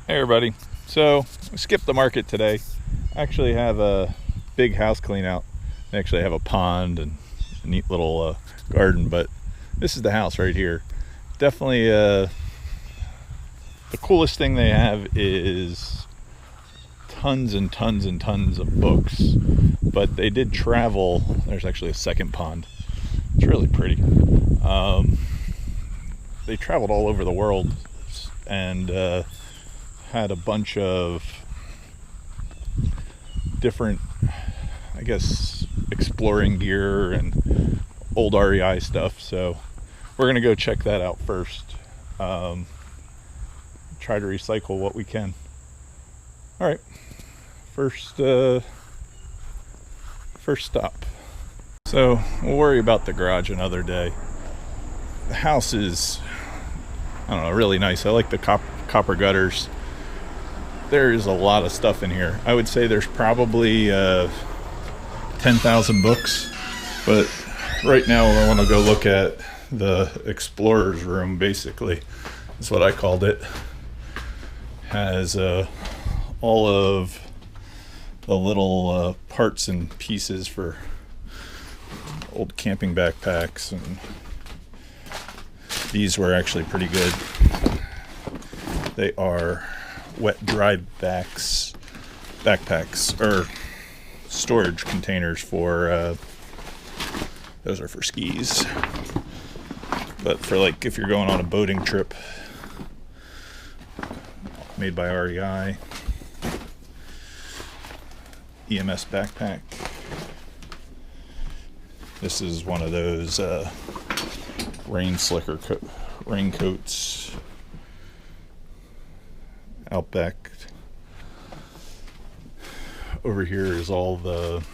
Hey everybody. So we skipped the market today. I actually have a big house clean out. I actually have a pond and a neat little garden, but this is the house right here. Definitely the coolest thing they have is tons and tons and tons of books, but they did travel. There's actually a second pond. It's really pretty. They traveled all over the world and had a bunch of different, I guess, exploring gear and old REI stuff. So we're gonna go check that out first. Try to recycle what we can. All right, first stop. So we'll worry about the garage another day. The house is, I don't know, really nice. I like the copper gutters. There is a lot of stuff in here. I would say there's probably 10,000 books, but right now I want to go look at the explorer's room. Basically, that's what I called it. Has all of the little parts and pieces for old camping backpacks, and these were actually pretty good. They are wet dry backpacks or storage containers for those are for skis, but for like if you're going on a boating trip. Made by REI. EMS backpack. This is one of those rain slicker raincoats. Outback. Over here is all the,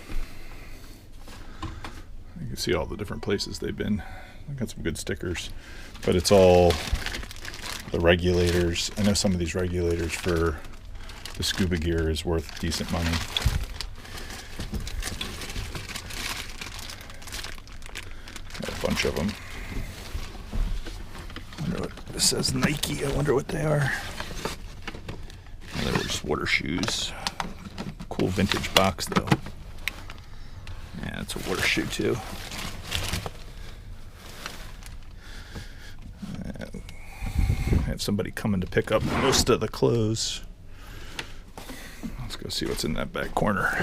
you can see all the different places they've been. I got some good stickers, but it's all the regulators. I know some of these regulators for the scuba gear is worth decent money. Got a bunch of them. I wonder what this says, Nike. I wonder what they are. They were just water shoes. Cool vintage box though. Yeah, it's a water shoe too. I have somebody coming to pick up most of the clothes. Let's go see what's in that back corner.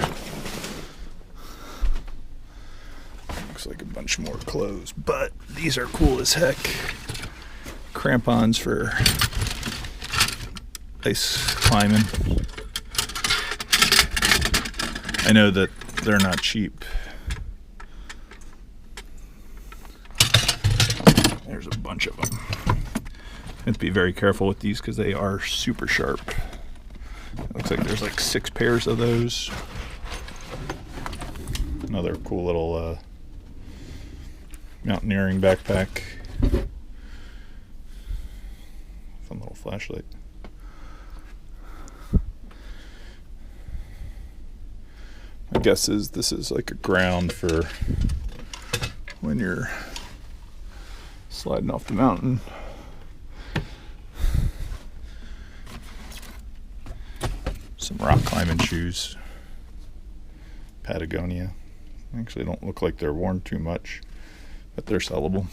Looks like a bunch more clothes, but these are cool as heck. Crampons for ice climbing. I know that they're not cheap. There's a bunch of them. I have to be very careful with these because they are super sharp. Looks like there's like 6 pairs of those. Another cool little mountaineering backpack. Fun little flashlight. My guess is this is like a ground for when you're sliding off the mountain. Some rock climbing shoes. Patagonia. Actually don't look like they're worn too much, but they're sellable.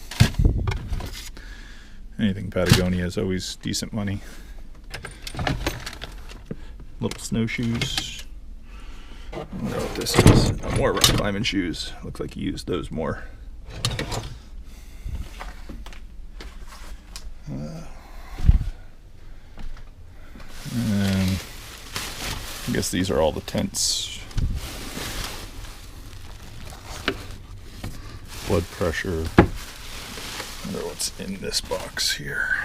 Anything Patagonia is always decent money. Little snowshoes. I wonder what this is. More rock climbing shoes. Looks like he used those more. And I guess these are all the tents. Blood pressure. I wonder what's in this box here.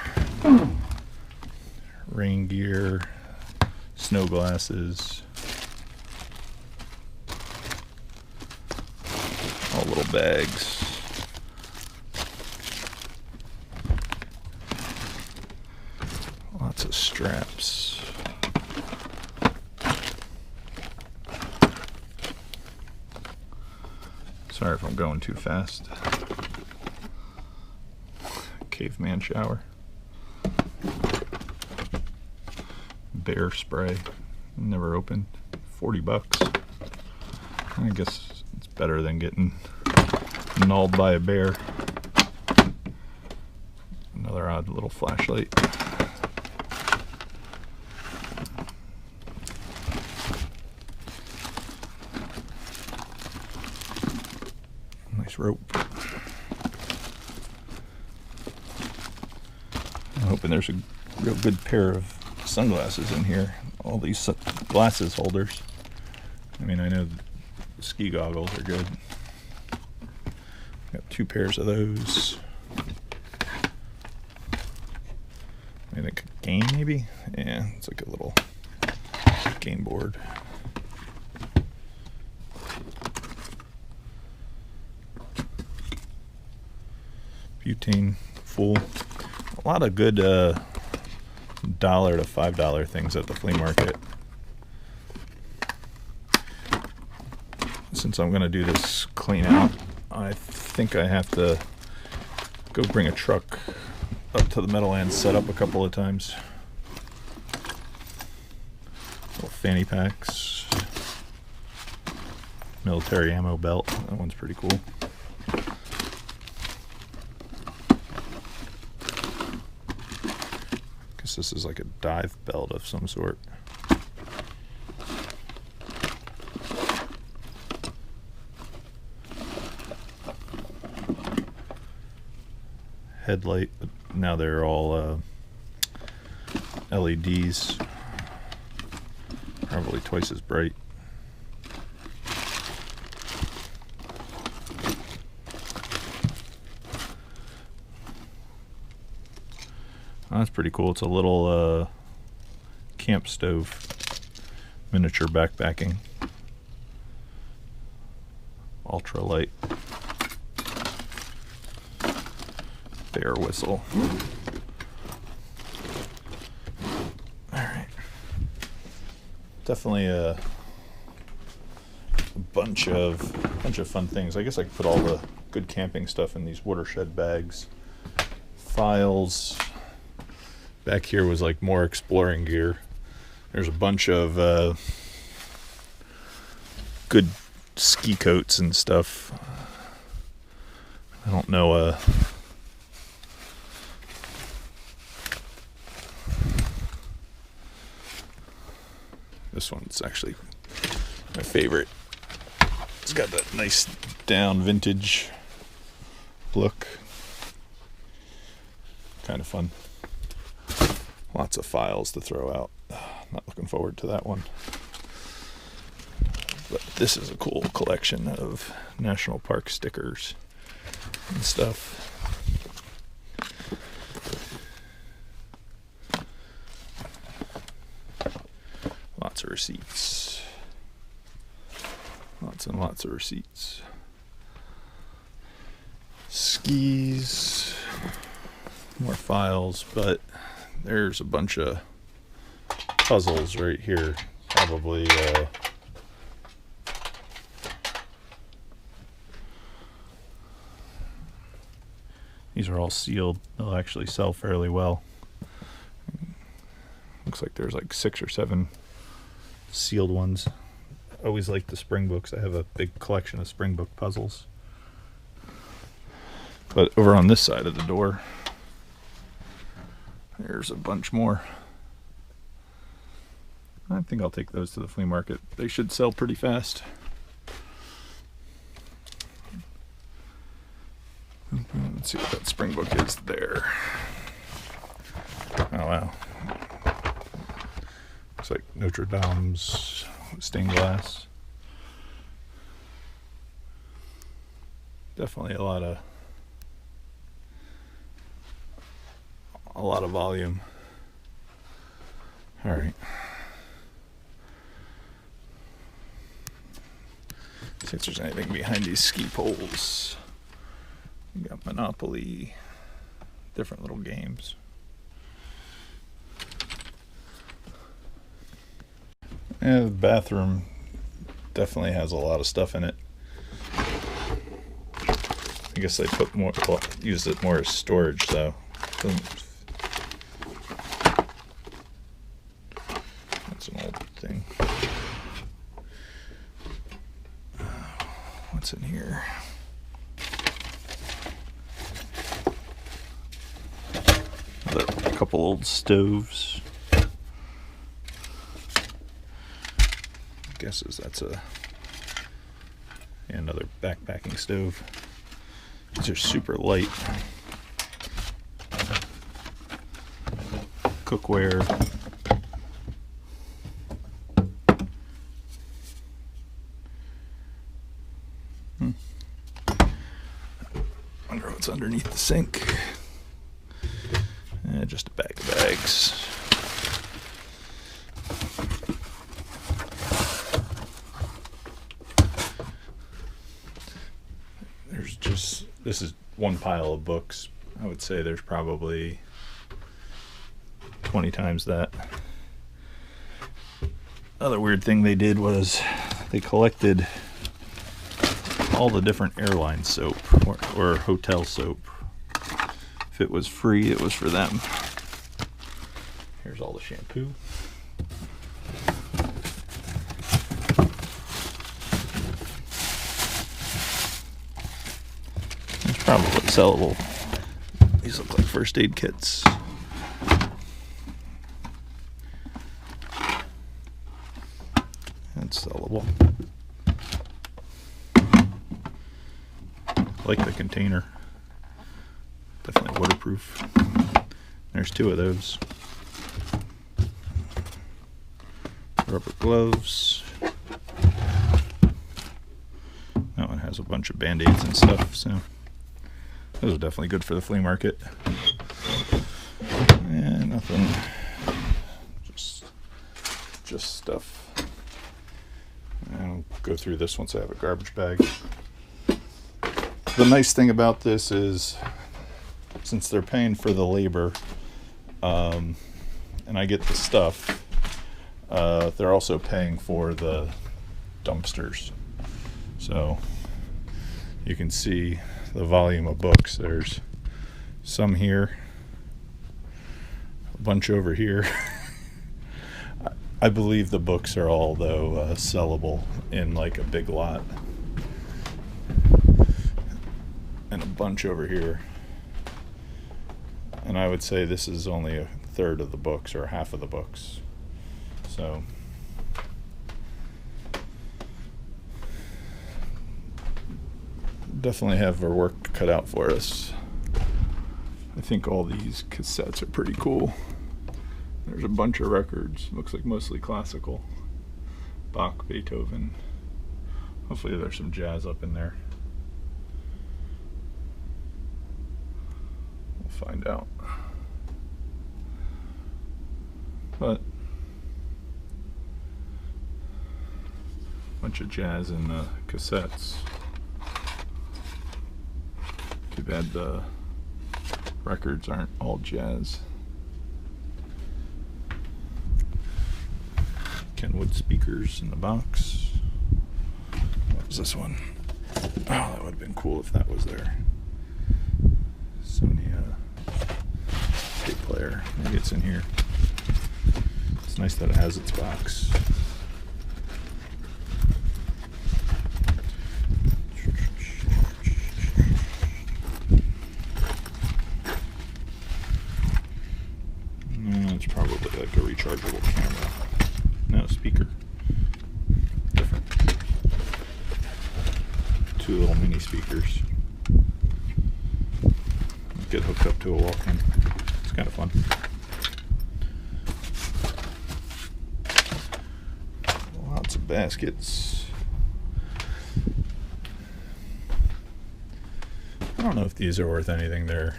Rain gear, snow glasses, all little bags. Lots of straps. Sorry if I'm going too fast. Caveman shower. bear spray. Never opened. 40 bucks. I guess it's better than getting gnawed by a bear. Another odd little flashlight. Nice rope. I'm hoping there's a real good pair of sunglasses in here. All these glasses holders. I mean, I know the ski goggles are good. Got 2 pairs of those. I think a game maybe? Yeah, it's like a little game board. Butane full. A lot of good $1 to $5 things at the flea market. Since I'm going to do this clean out, I think I have to go bring a truck up to the Meadowlands, set up a couple of times. Little fanny packs. Military ammo belt. That one's pretty cool. Guess this is like a dive belt of some sort. Headlight, but now they're all LEDs, probably twice as bright. Oh, that's pretty cool. It's a little camp stove, miniature backpacking, ultralight. Bear whistle. Alright. Definitely a bunch of fun things. I guess I could put all the good camping stuff in these watershed bags. Files. Back here was like more exploring gear. There's a bunch of good ski coats and stuff. I don't know this one's actually my favorite. It's got that nice down vintage look. Kind of fun. Lots of files to throw out. Not looking forward to that one. But this is a cool collection of national park stickers and stuff. Lots of receipts. Lots and lots of receipts. Skis. More files, but there's a bunch of puzzles right here. Probably these are all sealed. They'll actually sell fairly well. Looks like there's like 6 or 7 sealed ones. I always like the Springbooks. I have a big collection of Springbook puzzles. But over on this side of the door, there's a bunch more. I think I'll take those to the flea market. They should sell pretty fast. Let's see what that Springbook is there. Oh wow. Looks like Notre Dame's stained glass. Definitely a lot of volume. All right. See if there's anything behind these ski poles. We got Monopoly, different little games. Yeah, the bathroom definitely has a lot of stuff in it. I guess they put more, well, used it more as storage, though. It's an old thing. What's in here? A couple old stoves. Guesses that's another backpacking stove. These are super light. Cookware. Wonder what's underneath the sink. Just a bag of bags. This is one pile of books. I would say there's probably 20 times that. Other weird thing they did was they collected all the different airline soap or hotel soap. If it was free, it was for them. Here's all the shampoo. It's probably sellable. These look like first aid kits. That's sellable. I like the container. Definitely waterproof. There's 2 of those. Rubber gloves. That one has a bunch of band-aids and stuff, so those are definitely good for the flea market. And nothing. Just stuff. I'll go through this once I have a garbage bag. The nice thing about this is, since they're paying for the labor, and I get the stuff, they're also paying for the dumpsters. So you can see the volume of books. There's some here, a bunch over here. I believe the books are all, though, sellable in like a big lot. And a bunch over here. And I would say this is only a third of the books or half of the books. So definitely have our work cut out for us. I think all these cassettes are pretty cool. There's a bunch of records. Looks like mostly classical. Bach, Beethoven. Hopefully there's some jazz up in there. We'll find out. But bunch of jazz in the cassettes. Too bad the records aren't all jazz. Kenwood speakers in the box. What was this one? Oh, that would have been cool if that was there. Sony tape player. Maybe it's in here. It's nice that it has its box. It's probably like a rechargeable camera. No, speaker. Different. 2 little mini speakers. Get hooked up to a walk-in. It's kind of fun. Lots of baskets. I don't know if these are worth anything. They're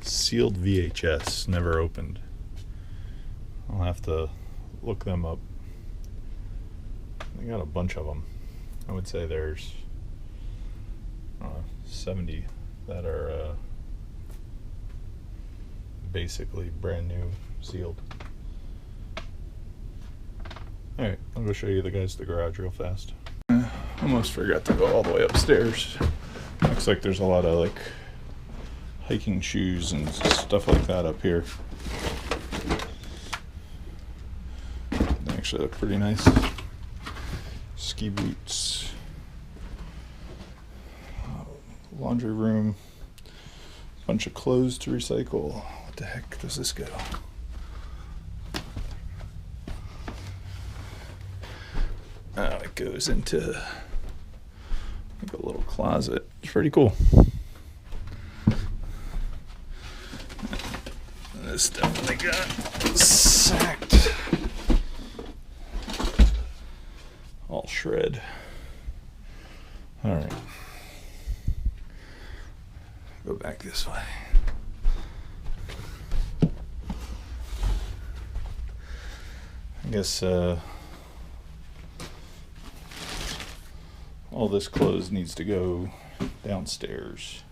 sealed VHS, never opened. I'll have to look them up. They got a bunch of them. I would say there's 70 that are basically brand new, sealed. Alright, I'll go show you the guys at the garage real fast. Almost forgot to go all the way upstairs. Looks like there's a lot of like hiking shoes and stuff like that up here. actually look pretty nice. Ski boots. Laundry room. Bunch of clothes to recycle. What the heck does this go? Oh, it goes into like a little closet. It's pretty cool. This definitely got sacked. All shred. All right. Go back this way. I guess all this clothes needs to go downstairs.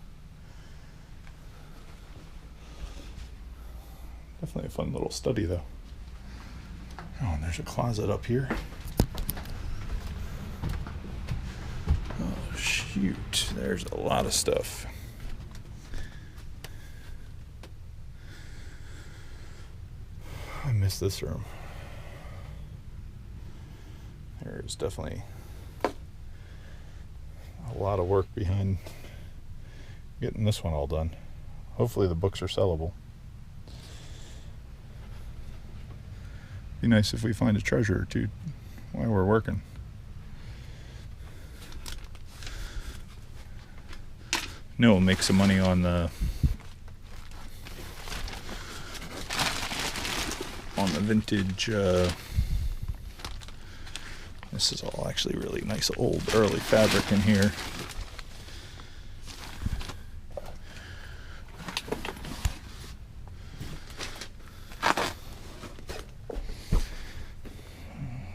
Definitely a fun little study though. Oh, and there's a closet up here. Oh shoot, there's a lot of stuff. I miss this room. There's definitely a lot of work behind getting this one all done. Hopefully the books are sellable. Be nice if we find a treasure or two while we're working. No, we'll make some money on the vintage. This is all actually really nice old early fabric in here.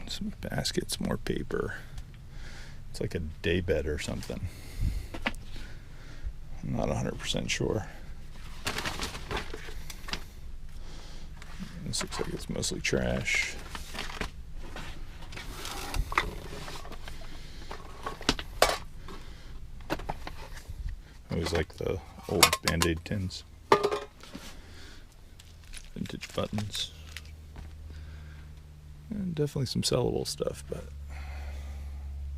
Some baskets, more paper. It's like a day bed or something. I'm not 100% sure. This looks like it's mostly trash. I always like the old Band-Aid tins. Vintage buttons. And definitely some sellable stuff, but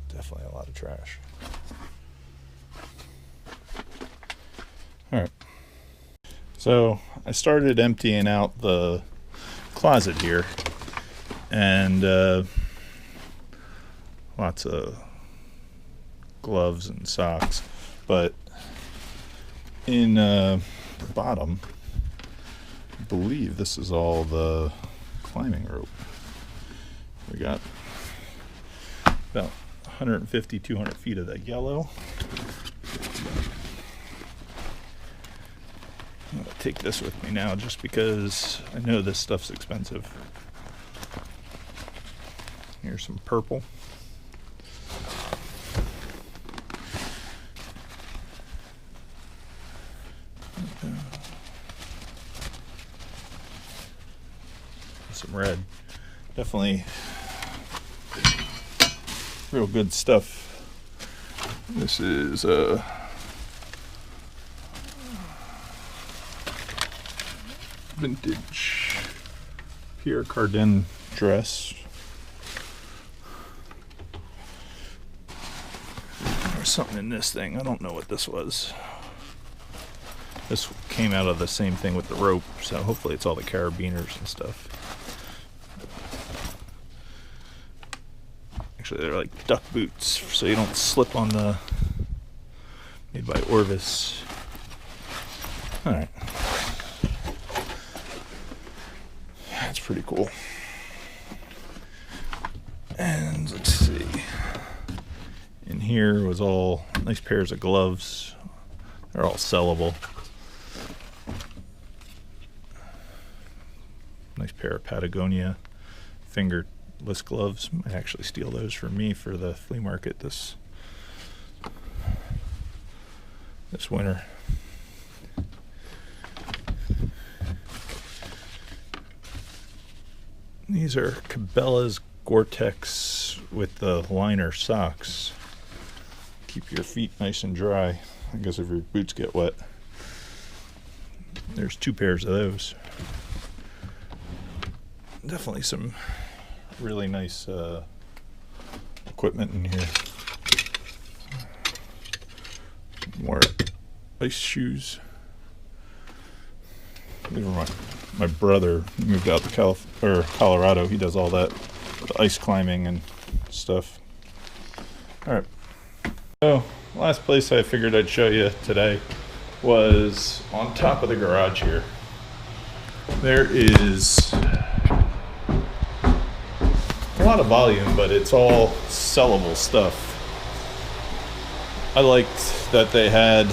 definitely a lot of trash. Alright. So I started emptying out the closet here, and lots of gloves and socks, but in the bottom, I believe this is all the climbing rope. We got about 150, 200 feet of that yellow. I'm gonna take this with me now just because I know this stuff's expensive. Here's some purple. Some red. Definitely real good stuff. This is vintage Pierre Cardin dress. There's something in this thing. I don't know what this was. This came out of the same thing with the rope, so hopefully it's all the carabiners and stuff. Actually, they're like duck boots, so you don't slip on the... Made by Orvis. Alright. That's pretty cool. And let's see. In here was all nice pairs of gloves. They're all sellable. Nice pair of Patagonia fingerless gloves. Might actually steal those for me for the flea market this winter. These are Cabela's Gore-Tex with the liner socks. Keep your feet nice and dry. I guess if your boots get wet. There's 2 pairs of those. Definitely some really nice equipment in here. More ice shoes. These are my brother moved out to Colorado. He does all that, the ice climbing and stuff. All right. So last place I figured I'd show you today was on top of the garage here. There is a lot of volume, but it's all sellable stuff. I liked that they had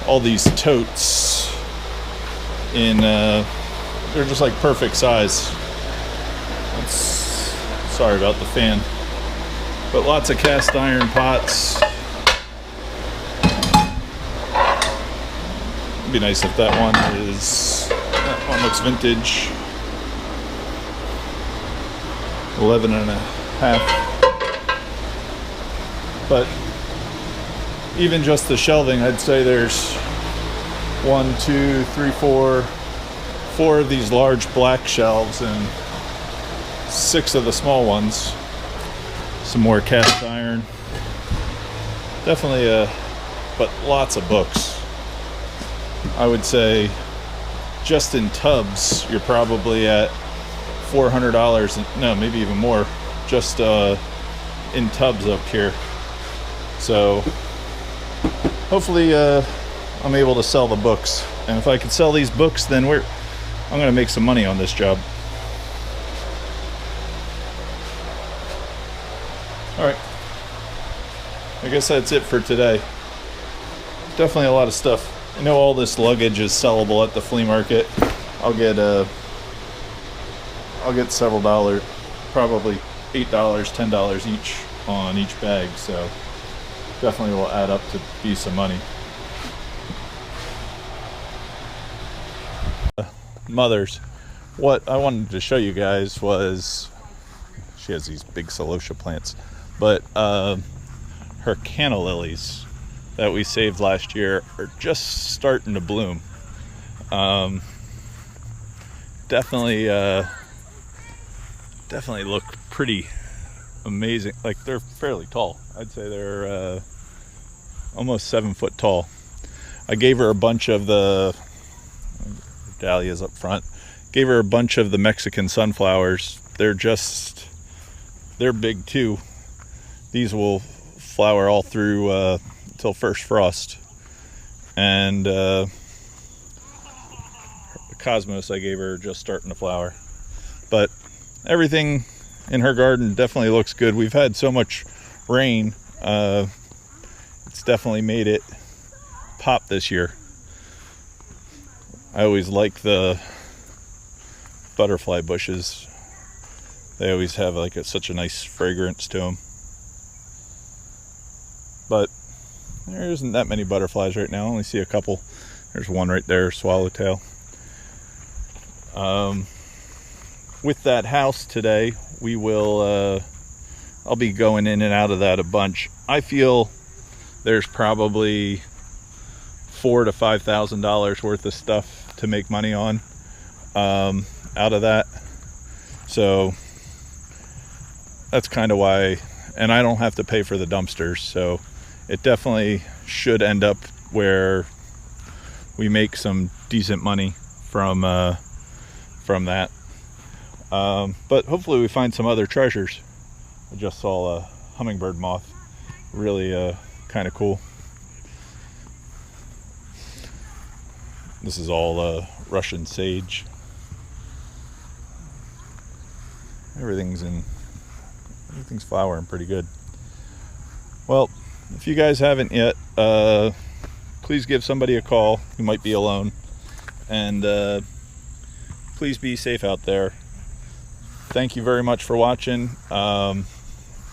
all these totes in, they're just like perfect size. Sorry about the fan. But lots of cast iron pots. It'd be nice if that one looks vintage. 11 and a half. But even just the shelving, I'd say there's 1, 2, 3, 4 of these large black shelves and 6 of the small ones. Some more cast iron. Definitely but lots of books. I would say just in tubs, you're probably at $400, no, maybe even more, just in tubs up here. So hopefully I'm able to sell the books. And if I could sell these books, then I'm going to make some money on this job. Alright, I guess that's it for today. Definitely a lot of stuff. I know all this luggage is sellable at the flea market. I'll get several dollars, probably $8, $10 each on each bag, so definitely will add up to be some money. Mother's, what I wanted to show you guys was, she has these big celosia plants, but her canna lilies that we saved last year are just starting to bloom. Definitely look pretty amazing. Like, they're fairly tall. I'd say they're almost 7 foot tall. I gave her a bunch of the dahlias up front. Gave her a bunch of the Mexican sunflowers. They're big too. These will flower all through till first frost. And the cosmos I gave her just starting to flower. But everything in her garden definitely looks good. We've had so much rain. It's definitely made it pop this year. I always like the butterfly bushes. They always have like such a nice fragrance to them. But there isn't that many butterflies right now. I only see a couple. There's one right there, swallowtail. With that house today, we will, I'll be going in and out of that a bunch. I feel there's probably $4,000 to $5,000 worth of stuff to make money on out of that. So that's kind of why, and I don't have to pay for the dumpsters, so it definitely should end up where we make some decent money from that. But hopefully we find some other treasures. I just saw a hummingbird moth, really kind of cool. This is all Russian sage. Everything's flowering pretty good. Well, if you guys haven't yet, please give somebody a call. You might be alone. And please be safe out there. Thank you very much for watching. I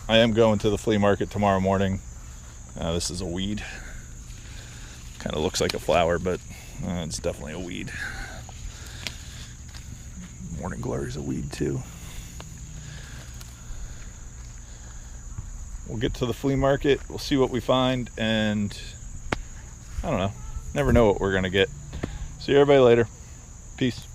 am going to the flea market tomorrow morning. This is a weed. Kind of looks like a flower, but it's definitely a weed. Morning glory's a weed too. We'll get to the flea market, we'll see what we find, and I don't know, never know what we're gonna get. See everybody later. Peace.